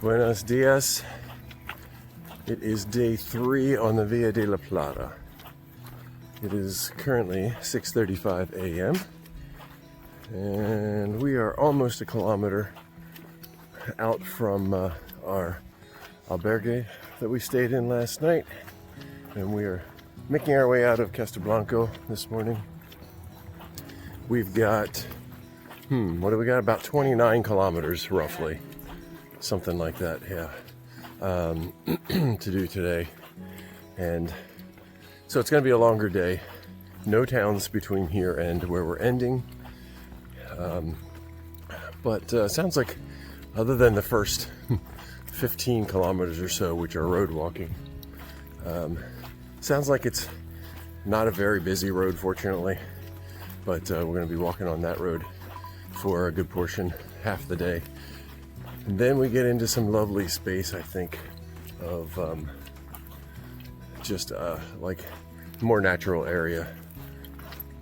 Buenos dias. It is day 3 on the Via de la Plata. It is currently 6:35 a.m. and we are almost a kilometer out from our albergue that we stayed in last night, and we are making our way out of Castilblanco this morning. We've got what do we got? About 29 kilometers roughly, something like that, yeah, to do today. And so it's going to be a longer day. No towns between here and where we're ending, but sounds like, other than the first 15 kilometers or so, which are road walking, sounds like it's not a very busy road, fortunately, but we're going to be walking on that road for a good portion, half the day. And then we get into some lovely space, I think, of just like more natural area.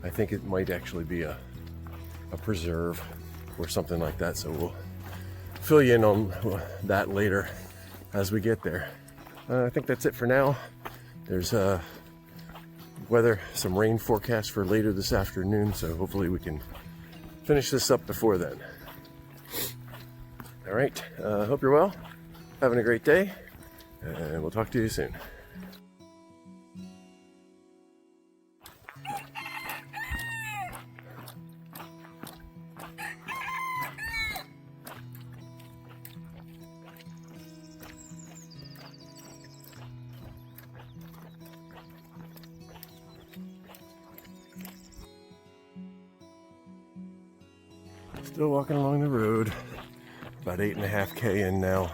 I think it might actually be a preserve or something like that, so we'll fill you in on that later as we get there. I think that's it for now. There's weather, some rain forecast for later this afternoon, so hopefully we can finish this up before then. All right, hope you're well, having a great day, and we'll talk to you soon. Still walking along the road, about 8.5K in now.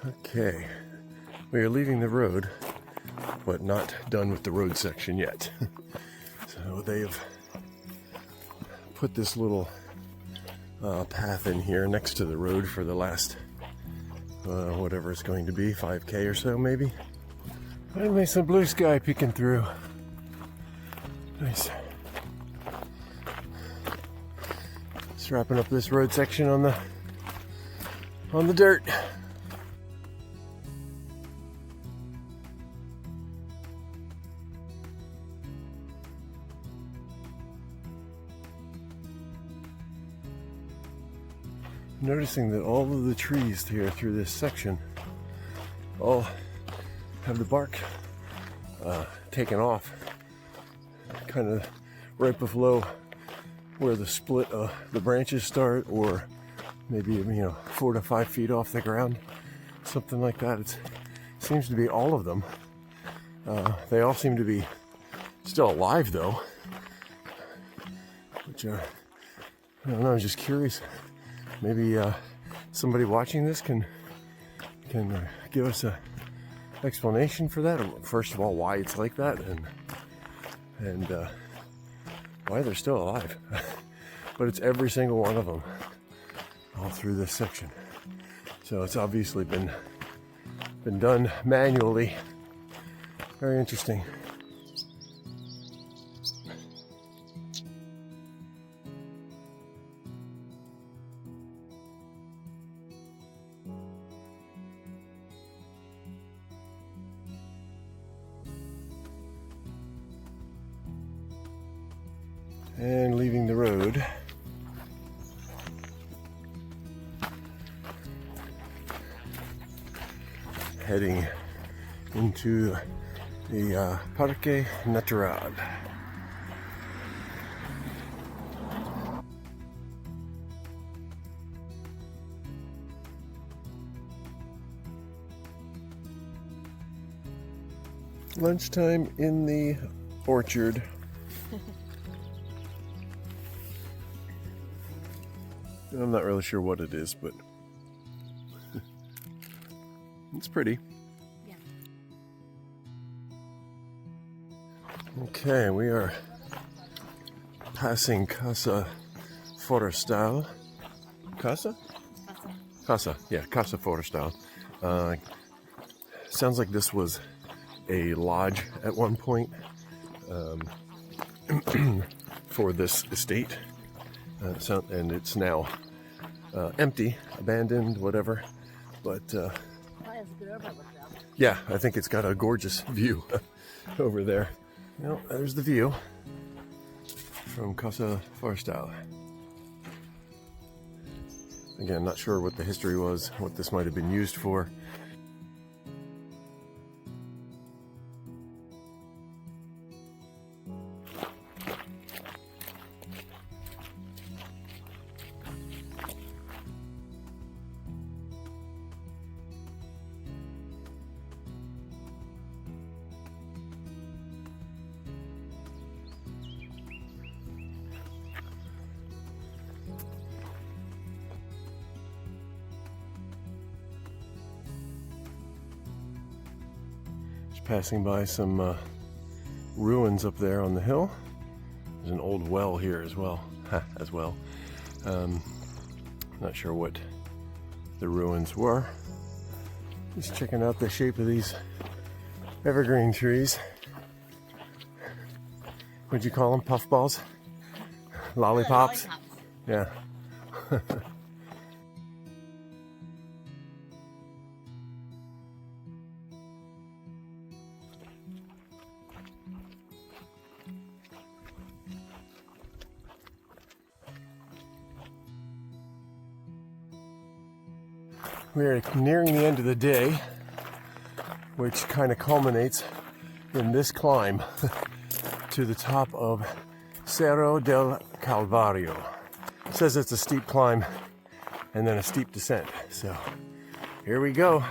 Okay, we are leaving the road, but not done with the road section yet. So they've put this little path in here next to the road for the last, whatever it's going to be, 5K or so maybe. Finally some blue sky peeking through. Nice. Just wrapping up this road section on the dirt. Noticing that all of the trees here through this section all have the bark taken off, kind of right below where the split the branches start, or maybe 4 to 5 feet off the ground, something like that. It seems to be all of them. They all seem to be still alive though, which I don't know, I'm just curious. Maybe somebody watching this can give us a explanation for that. First of all, why it's like that, and why they're still alive. But it's every single one of them all through this section. So it's obviously been done manually. Very interesting. And leaving the road, heading into the Parque Natural. Lunchtime in the orchard. I'm not really sure what it is, but it's pretty. Yeah. Okay, we are passing Casa Forestal. Casa? Casa, yeah, Casa Forestal. Sounds like this was a lodge at one point for this estate, and it's now empty, abandoned, whatever. But yeah, I think it's got a gorgeous view over there. Well, there's the view from Casa Forestal. Again, not sure what the history was, what this might have been used for. Passing by some ruins up there on the hill. There's an old well here as well. Not sure what the ruins were. Just checking out the shape of these evergreen trees. What'd you call them? Puffballs? Lollipops? Yeah. We're nearing the end of the day, which kind of culminates in this climb to the top of Cerro del Calvario. It says it's a steep climb and then a steep descent. So here we go.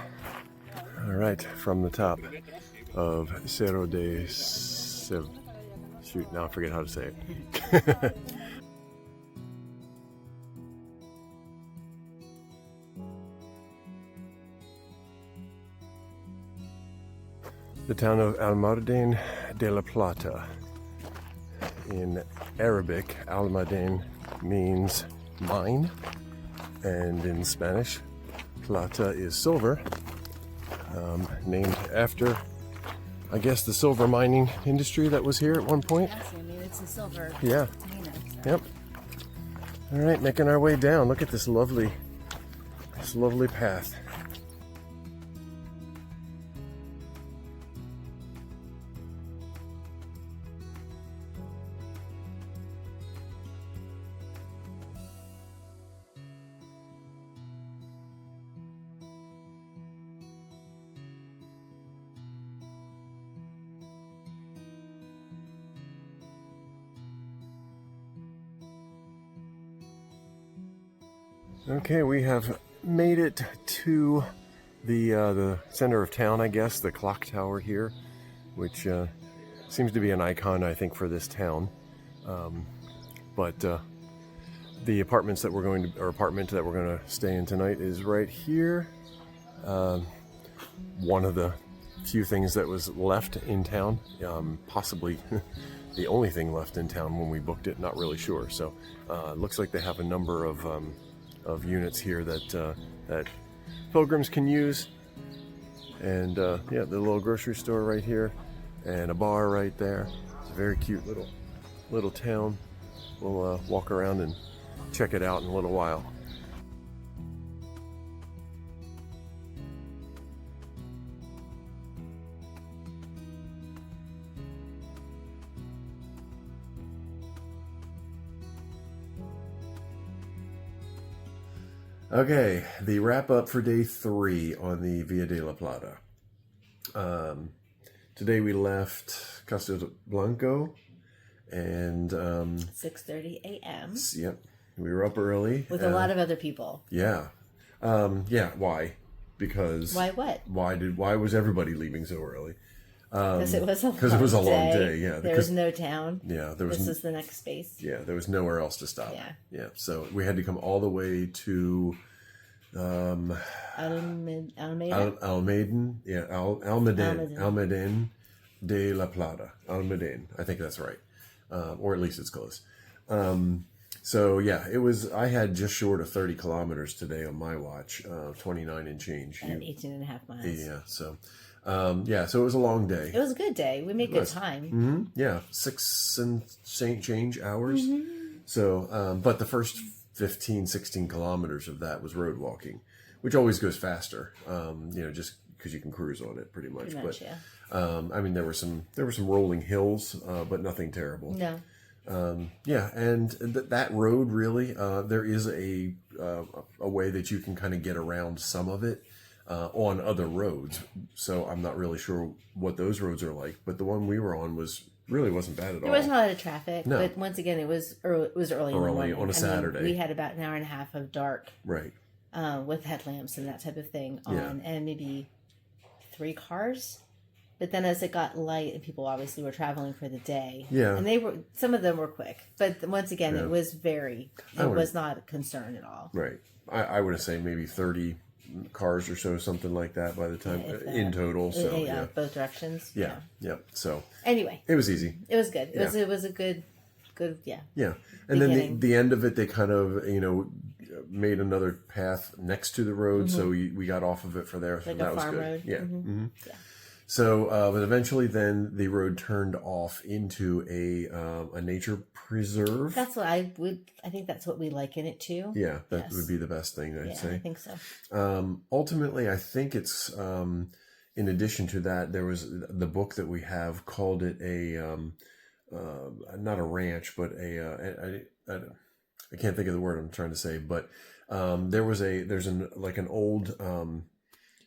All right, from the top of Cerro de... Shoot, now I forget how to say it. The town of Almadén de la Plata. In Arabic, Almadén means mine, and in Spanish, plata is silver, named after, I guess, the silver mining industry that was here at one point. Yes, I mean, it's a silver. Yeah. Camino, so. Yep. All right, making our way down. Look at this lovely path. Okay, we have made it to the center of town, I guess, the clock tower here, which seems to be an icon, I think, for this town. But the apartment that we're going to stay in tonight is right here. One of the few things that was left in town, possibly the only thing left in town when we booked it. Not really sure. So it looks like they have a number of units here that pilgrims can use, and yeah, the little grocery store right here, and a bar right there. It's a very cute little town. We'll walk around and check it out in a little while. Okay, the wrap up for day 3 on the Via de la Plata. Today we left Castilblanco and 6:30 a.m. Yep, we were up early with a lot of other people. Yeah, yeah. Why? Because why what? Why was everybody leaving so early? Because it was a long day. Yeah, there was no town. Yeah, this is the next space. Yeah, there was nowhere else to stop. Yeah. So we had to come all the way to Almadén. Almadén de la Plata. Almadén. I think that's right, or at least it's close. So yeah, it was. I had just short of 30 kilometers today on my watch, 29 and change. And 18.5 miles. Yeah. So. Yeah, so it was a long day. It was a good day. We made good time. Mm-hmm. Yeah, 6 and change hours. Mm-hmm. So, but the first 15, 16 kilometers of that was road walking, which always goes faster, just because you can cruise on it pretty much. Pretty much, but yeah. I mean, there were some rolling hills, but nothing terrible. No. And that road really, there is a way that you can kind of get around some of it on other roads. So I'm not really sure what those roads are like, but the one we were on really wasn't bad at all. There wasn't a lot of traffic, No. but once again, it was early in the morning. On a Saturday. We had about an hour and a half of dark, Right. with headlamps and that type of thing on, Yeah. and maybe 3 cars. But then as it got light, and people obviously were traveling for the day, Yeah. and some of them were quick, but once again, Yeah. it was not a concern at all. Right. I would say maybe 30 cars or so, something like that by the time in total. So yeah. Both directions. Yeah. So Anyway, it was easy. it was good. Yeah. It was a good, yeah. Yeah. And then Beginning. the end of it, they kind of, made another path next to the road. So we got off of it for there. So Like that a was farm good. road. Yeah. Mm-hmm. Yeah. So, but eventually then the road turned off into a nature preserve. That's what I think that's what we liken it to. Yeah, that Yes. would be the best thing, I'd Yeah, say. I think so. Ultimately, I think it's, in addition to that, there was the book that we have called it not a ranch, but I can't think of the word I'm trying to say, but there's an old,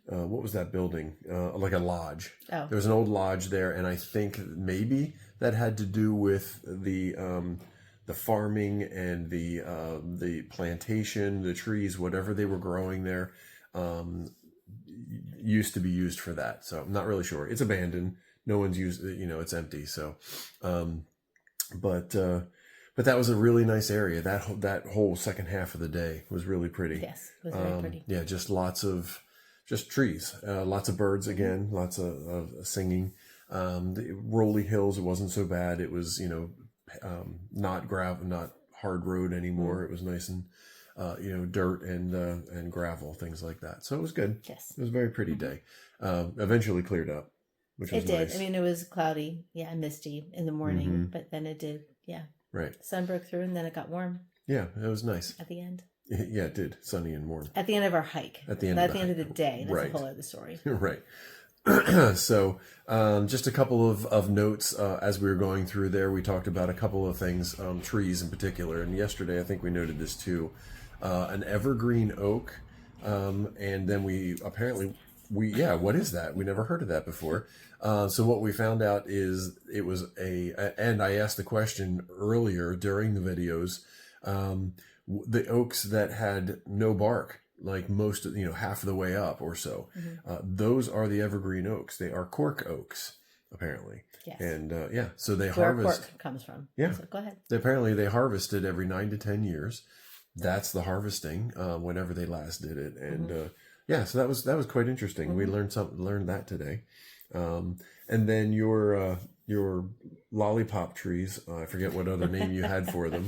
what was that building? Like a lodge. Oh. There was an old lodge there, and I think maybe that had to do with the farming and the plantation, the trees, whatever they were growing there, used to be used for that. So I'm not really sure. It's abandoned. No one's used it. It's empty. So, but that was a really nice area. That whole second half of the day was really pretty. Yes, it was very pretty. Yeah, just lots of trees, lots of birds again, lots of singing. The rolly hills, it wasn't so bad. It was, not gravel, not hard road anymore. It was nice and, dirt and gravel, things like that. So it was good. Yes. It was a very pretty day. Eventually cleared up, which was It did. nice. I mean, it was cloudy, and misty in the morning, but then it did, Right. sun broke through, and then it got warm Yeah, it was nice. at the end. Yeah, it did. Sunny and warm. At the end of our hike. At the end Not of at the the end of the day. That's Right. a whole other story. Right. So, just a couple of notes as we were going through there. We talked about a couple of things, trees in particular. And yesterday, I think we noted this too. An evergreen oak. And then what is that? We never heard of that before. So what we found out is it was and I asked the question earlier during the videos, the oaks that had no bark, like most of, half of the way up or so, those are the evergreen oaks. They are cork oaks, apparently. Yes. And so they Where harvest. cork comes from. Yeah. So go ahead. Apparently they harvested every 9 to 10 years. That's the harvesting, whenever they last did it. And, so that was quite interesting. We learned that today. And then your lollipop trees, I forget what other name you had for them.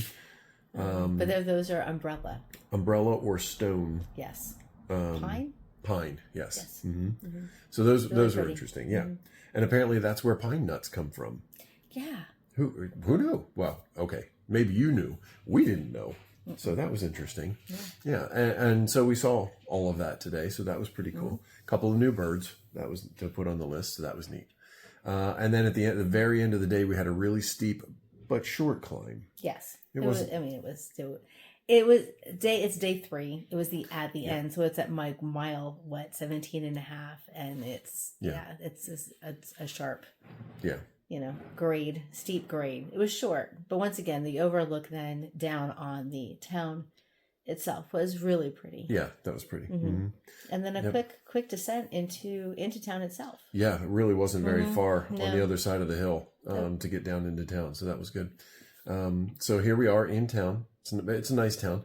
But those are umbrella. Umbrella or stone. Yes. Pine? Pine, yes. Yes. Mm-hmm. So those were pretty. interesting, yeah. And apparently that's where pine nuts come from. Yeah. Who knew? Well, okay, maybe you knew. We didn't know. So that was interesting. Yeah, and so we saw all of that today, so that was pretty cool. A couple of new birds that was to put on the list, so that was neat. And then at the very end of the day, we had a really steep but short climb. Yes. It's day 3. It was at the end, so it's at my mile 17 and a half, and it's a sharp steep grade. It was short, but once again, the overlook then down on the town itself was really pretty. Yeah, that was pretty. Mm-hmm. And then a quick descent into town itself. Yeah, it really wasn't very far on the other side of the hill to get down into town, so that was good. So here we are in town. It's a nice town.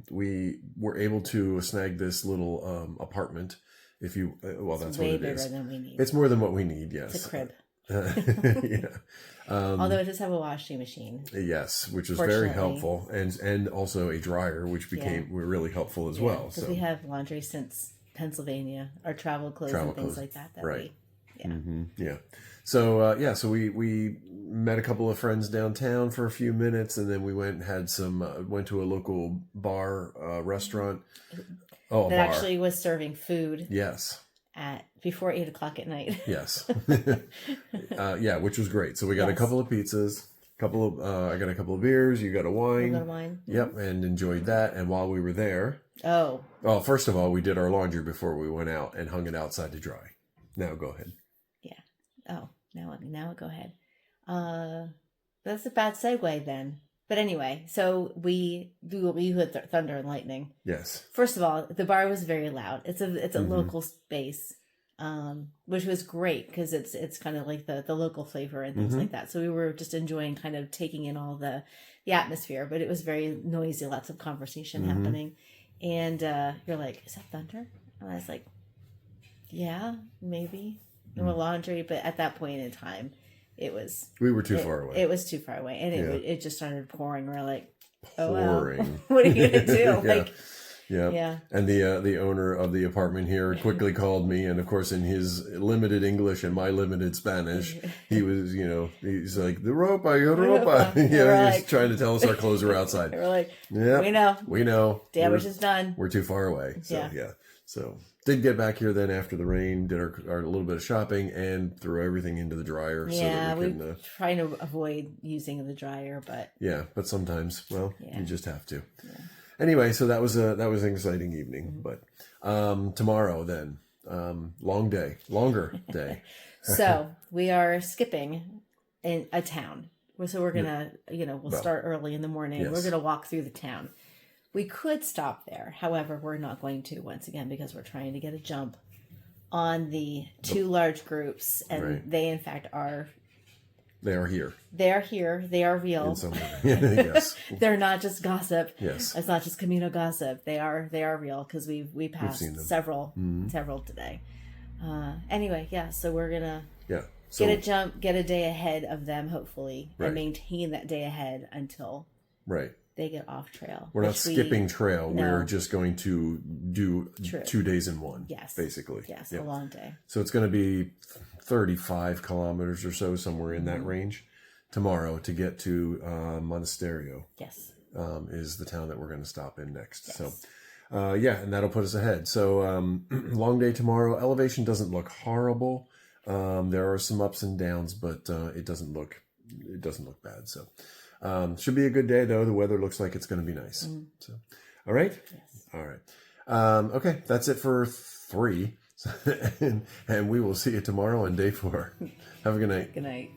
We were able to snag this little apartment. That's It's what way it is. bigger than we need. It's more than what we need. Yes, It's a crib. Yeah. Although it does have a washing machine. Yes, which was very helpful, and also a dryer, which became really helpful as well. Because So we have laundry since Pennsylvania, our travel clothes and things like that. right. Yeah. So so we met a couple of friends downtown for a few minutes, and then we went and had went to a local bar restaurant. Oh, a that bar. Actually was serving food. Yes. At before 8 o'clock at night. Yes. Which was great. So we got a couple of pizzas, I got a couple of beers. You got a wine. I got a wine. Yep, and enjoyed that. And while we were there, well, first of all, we did our laundry before we went out and hung it outside to dry. Now go ahead. Yeah. Oh, now go ahead. That's a bad segue then. But anyway, so we had thunder and lightning. Yes. First of all, the bar was very loud. It's a local space, which was great because it's kind of like the local flavor and things like that. So we were just enjoying kind of taking in all the atmosphere, but it was very noisy, lots of conversation happening. And you're like, is that thunder? And I was like, yeah, maybe. Or laundry, but at that point in time, we were too far away. It was too far away, and it just started pouring. We're like, pouring. Well, what are you gonna do? Yeah. And the owner of the apartment here quickly called me, and of course, in his limited English and my limited Spanish, he was, he's like, the ropa, he's trying to tell us our clothes are outside. We're like, yeah, we know, damage is done. We're too far away. So so. Did get back here then after the rain, did our little bit of shopping, and threw everything into the dryer. Yeah, so that we can, trying to avoid using the dryer, but but sometimes, you just have to. Yeah. Anyway, so that was an exciting evening. But tomorrow then, longer day. So we are skipping in a town. So we're gonna, we'll start early in the morning. Yes. We're gonna walk through the town. We could stop there. However, we're not going to once again because we're trying to get a jump on the two large groups. And they, in fact, are... They are here. They are here. They are real. In some way. Yes. They're not just gossip. Yes. It's not just Camino gossip. They are real because we passed several today. Anyway, so we're going to get a jump, get a day ahead of them, hopefully, and maintain that day ahead until... Right. They get off trail. We're not skipping trail. No. We're just going to do 2 days in one. Yes. Basically. Yes, a long day. So it's going to be 35 kilometers or so, somewhere in that range, tomorrow to get to Monasterio. Yes. Is the town that we're going to stop in next. Yes. So, and that'll put us ahead. So, long day tomorrow. Elevation doesn't look horrible. There are some ups and downs, but it doesn't look bad. So. Should be a good day, though. The weather looks like it's going to be nice. So, all right? Yes. All right. Okay, that's it for 3. and we will see you tomorrow on day 4. Have a good night. Good night.